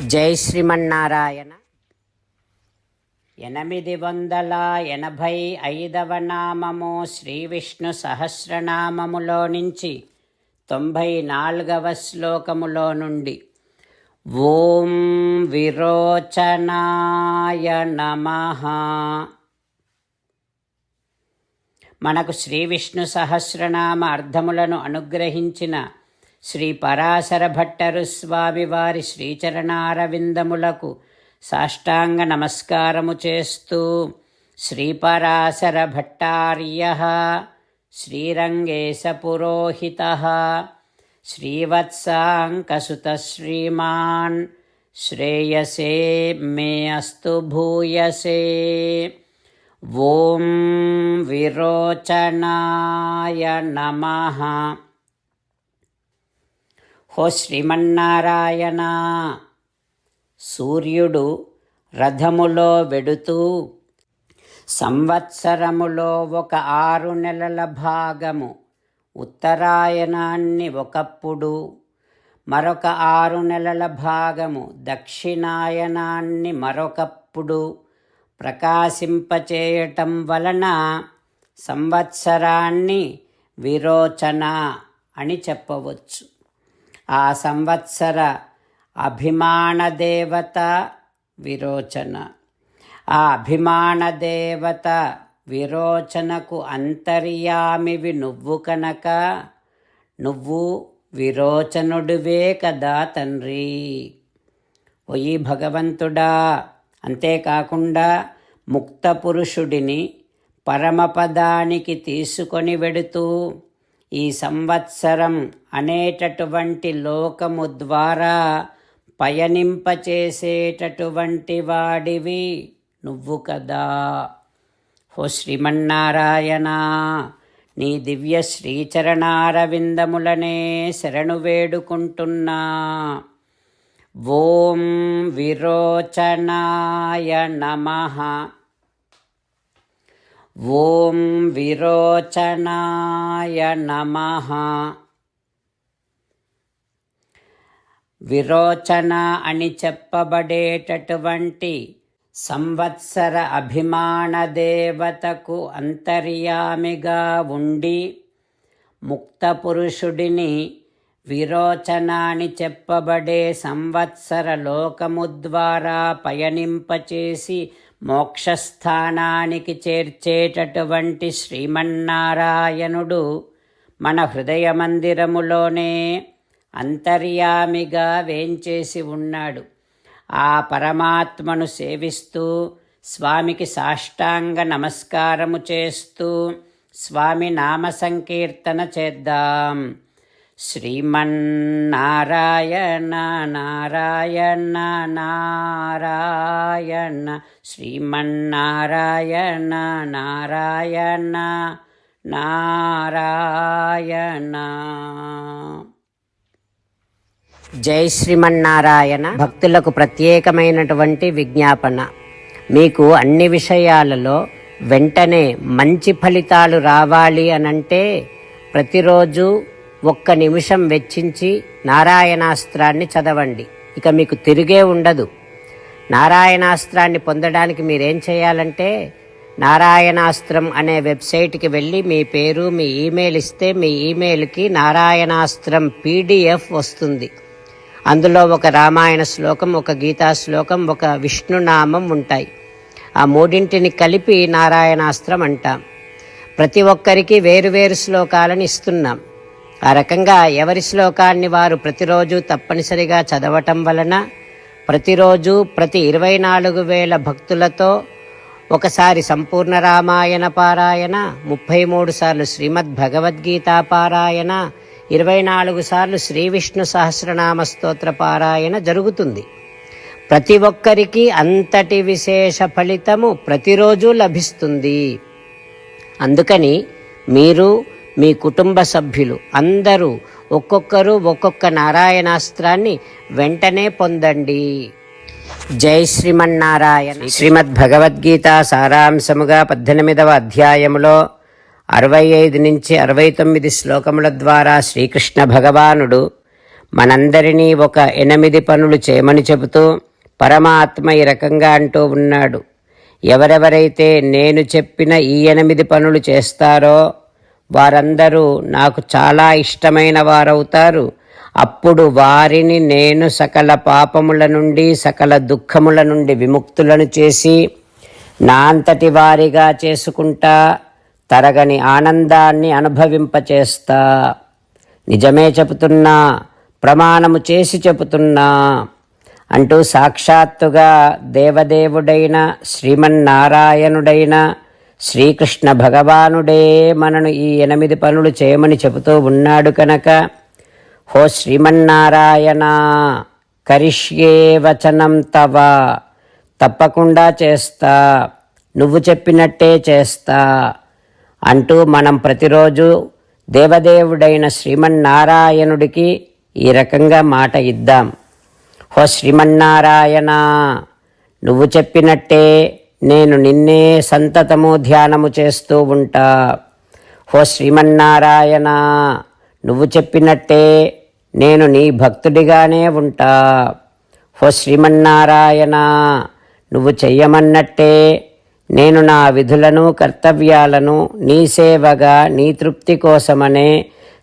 జై శ్రీమన్నారాయణ. 885వ నామము శ్రీ విష్ణు సహస్రనామములో నుంచి 94వ శ్లోకములో నుండి. ఓం విరోచనాయ నమః. మనకు శ్రీ విష్ణు సహస్రనామ అర్థములను అనుగ్రహించిన శ్రీ పరాశర భట్టరు స్వామి వారి శ్రీచరణారవిందములకు సాష్టాంగ నమస్కారము చేస్తూ, శ్రీపరాశర భట్టార్యః శ్రీరంగేశ పురోహితః శ్రీవత్సాంకసుతః శ్రీమాన్ శ్రేయసే మే అస్తు భూయసే. ఓం విరోచనాయ నమః. హో శ్రీమన్నారాయణ, సూర్యుడు రథములో వెడుతూ సంవత్సరములో ఒక 6 నెలల భాగము ఉత్తరాయణాన్ని ఒకప్పుడు, మరొక 6 నెలల భాగము దక్షిణాయనాన్ని మరొకప్పుడు ప్రకాశింపచేయటం వలన సంవత్సరాన్ని విరోచన అని చెప్పవచ్చు. ఆ సంవత్సర అభిమాన దేవత విరోచన. ఆ అభిమాన దేవత విరోచనకు అంతర్యామివి నువ్వు కనుక నువ్వు విరోచనుడివే కదా తండ్రి. ఓయి భగవంతుడా, అంతేకాకుండా ముక్త పురుషుడిని పరమపదానికి తీసుకొని వెడుతూ ఈ సంవత్సరం అనేటటువంటి లోకము ద్వారా పయనింపచేసేటటువంటి వాడివి నువ్వు కదా. ఓ శ్రీమన్నారాయణ, నీ దివ్య శ్రీచరణారవిందములనే శరణు వేడుకుంటున్నా. ఓం విరోచనాయ నమః. ఓం విరోచనాయ నమః. విరోచన అని చెప్పబడేటటువంటి సంవత్సర అభిమాన దేవతకు అంతర్యామిగా ఉండి ముక్త పురుషుడిని విరోచన అని చెప్పబడే సంవత్సర లోకము ద్వారా పయనింపచేసి మోక్షస్థానానికి చేర్చేటటువంటి శ్రీమన్నారాయణుడు మన హృదయ మందిరములోనే అంతర్యామిగా వేంచేసి ఉన్నాడు. ఆ పరమాత్మను సేవిస్తూ స్వామికి సాష్టాంగ నమస్కారము చేస్తూ స్వామి నామ సంకీర్తన చేద్దాం. శ్రీమన్నారాయణ నారాయణ నారాయణ, శ్రీమన్నారాయణ నారాయణ నారాయణ. జై శ్రీమన్నారాయణ. భక్తులకు ప్రత్యేకమైనటువంటి విజ్ఞాపన. మీకు అన్ని విషయాలలో వెంటనే మంచి ఫలితాలు రావాలి అనంటే ప్రతిరోజు 1 నిమిషం వెచ్చించి నారాయణాస్త్రాన్ని చదవండి. ఇక మీకు తిరిగే ఉండదు. నారాయణాస్త్రాన్ని పొందడానికి మీరేం చేయాలంటే నారాయణాస్త్రం అనే వెబ్సైట్కి వెళ్ళి మీ పేరు, మీ ఈమెయిల్ ఇస్తే మీ ఈమెయిల్కి నారాయణాస్త్రం PDF వస్తుంది. అందులో ఒక రామాయణ శ్లోకం, ఒక గీతా శ్లోకం, ఒక విష్ణునామం ఉంటాయి. ఆ 3 కలిపి నారాయణాస్త్రం అంటాం. ప్రతి ఒక్కరికి వేరువేరు శ్లోకాలను ఇస్తున్నాం. ఆ రకంగా ఎవరి శ్లోకాన్ని వారు ప్రతిరోజు తప్పనిసరిగా చదవటం వలన ప్రతిరోజు ప్రతి 24,000 భక్తులతో ఒకసారి సంపూర్ణ రామాయణ పారాయణ, 33 సార్లు శ్రీమద్ భగవద్గీత పారాయణ, 24 సార్లు శ్రీ విష్ణు సహస్రనామ స్తోత్ర పారాయణ జరుగుతుంది. ప్రతి ఒక్కరికి అంతటి విశేష ఫలితము ప్రతిరోజు లభిస్తుంది. అందుకని మీరు, మీ కుటుంబ సభ్యులు అందరూ ఒక్కొక్కరు ఒక్కొక్క నారాయణాస్త్రాన్ని వెంటనే పొందండి. జై శ్రీమన్నారాయణ. శ్రీమద్ భగవద్గీత సారాంశముగా 18వ అధ్యాయములో 65 నుంచి 69 శ్లోకముల ద్వారా శ్రీకృష్ణ భగవానుడు మనందరినీ ఒక 8 పనులు చేయమని చెబుతూ పరమాత్మ ఈ రకంగా అంటూ ఉన్నాడు. ఎవరెవరైతే నేను చెప్పిన ఈ 8 పనులు చేస్తారో వారందరూ నాకు చాలా ఇష్టమైన వారవుతారు. అప్పుడు వారిని నేను సకల పాపముల నుండి సకల దుఃఖముల నుండి విముక్తులను చేసి నా అంతటి వారిగా చేసుకుంటా, తరగని ఆనందాన్ని అనుభవింపచేస్తా. నిజమే చెబుతున్నా, ప్రమాణము చేసి చెబుతున్నా అంటూ సాక్షాత్తుగా దేవదేవుడైన శ్రీమన్నారాయణుడైన శ్రీకృష్ణ భగవానుడే మనను ఈ 8 పనులు చేయమని చెబుతూ ఉన్నాడు కనుక, హో శ్రీమన్నారాయణ, కరిష్యే వచనం తవ, తప్పకుండా చేస్తా, నువ్వు చెప్పినట్టే చేస్తా అంటూ మనం ప్రతిరోజు దేవదేవుడైన శ్రీమన్నారాయణుడికి ఈ రకంగా మాట ఇద్దాం. హో శ్రీమన్నారాయణ, నువ్వు చెప్పినట్టే నేను నిన్నే సంతతము ధ్యానము చేస్తూ ఉంటా. హో శ్రీమన్నారాయణ, నువ్వు చెప్పినట్టే నేను నీ భక్తుడిగానే ఉంటా. హో శ్రీమన్నారాయణ, నువ్వు చెయ్యమన్నట్టే నేను నా విధులను కర్తవ్యాలను నీ సేవగా నీ తృప్తి కోసమనే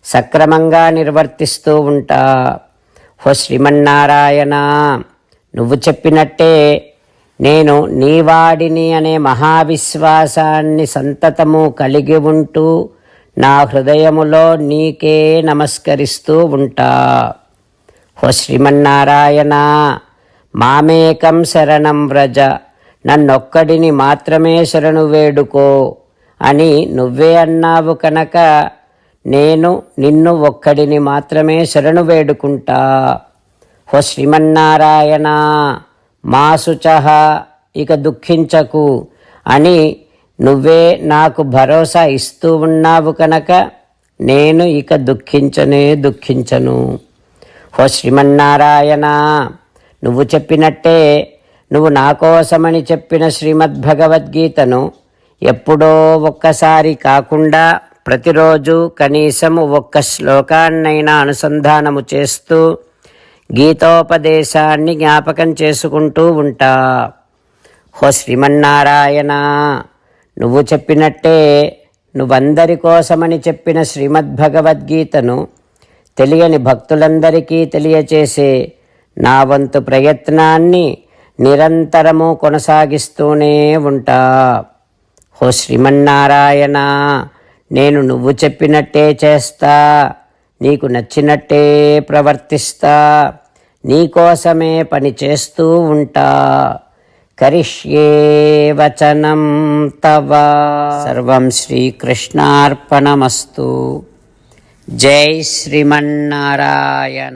సక్రమంగా నిర్వర్తిస్తూ ఉంటా. హో శ్రీమన్నారాయణ, నువ్వు చెప్పినట్టే నేను నీవాడిని అనే మహావిశ్వాసాన్ని సంతతము కలిగి ఉంటూ నా హృదయములో నీకే నమస్కరిస్తూ ఉంటా. హో శ్రీమన్నారాయణ, మామేకం శరణం వ్రజ, నన్నొక్కడిని మాత్రమే శరణు వేడుకో అని నువ్వే అన్నావు కనుక నేను నిన్ను ఒక్కడిని మాత్రమే శరణు వేడుకుంటా. హో శ్రీమన్నారాయణ, మా శుచః, ఇక దుఃఖించకు అని నువ్వే నాకు భరోసా ఇస్తూ ఉన్నావు కనుక నేను ఇక దుఃఖించను. హో శ్రీమన్నారాయణ, నువ్వు చెప్పినట్టే నువ్వు నా కోసమని చెప్పిన శ్రీమద్భగవద్గీతను ఎప్పుడో ఒక్కసారి కాకుండా ప్రతిరోజు కనీసము ఒక్క శ్లోకాన్నైనా అనుసంధానము చేస్తూ గీతోపదేశాన్ని జ్ఞాపకం చేసుకుంటూ ఉంటా. హో శ్రీమన్నారాయణ, నువ్వు చెప్పినట్టే నువ్వందరి కోసమని చెప్పిన శ్రీమద్భగవద్గీతను తెలియని భక్తులందరికీ తెలియచేసే నా వంతు ప్రయత్నాన్ని నిరంతరము కొనసాగిస్తూనే ఉంటా. హో శ్రీమన్నారాయణ, నేను నువ్వు చెప్పినట్టే చేస్తా, నీకు నచ్చినట్టే ప్రవర్తిస్తా, నీకోసమే పని చేస్తూ ఉంటా. కరిష్యే వచనం తవ. సర్వం శ్రీకృష్ణార్పణమస్తు. జై శ్రీమన్నారాయణ.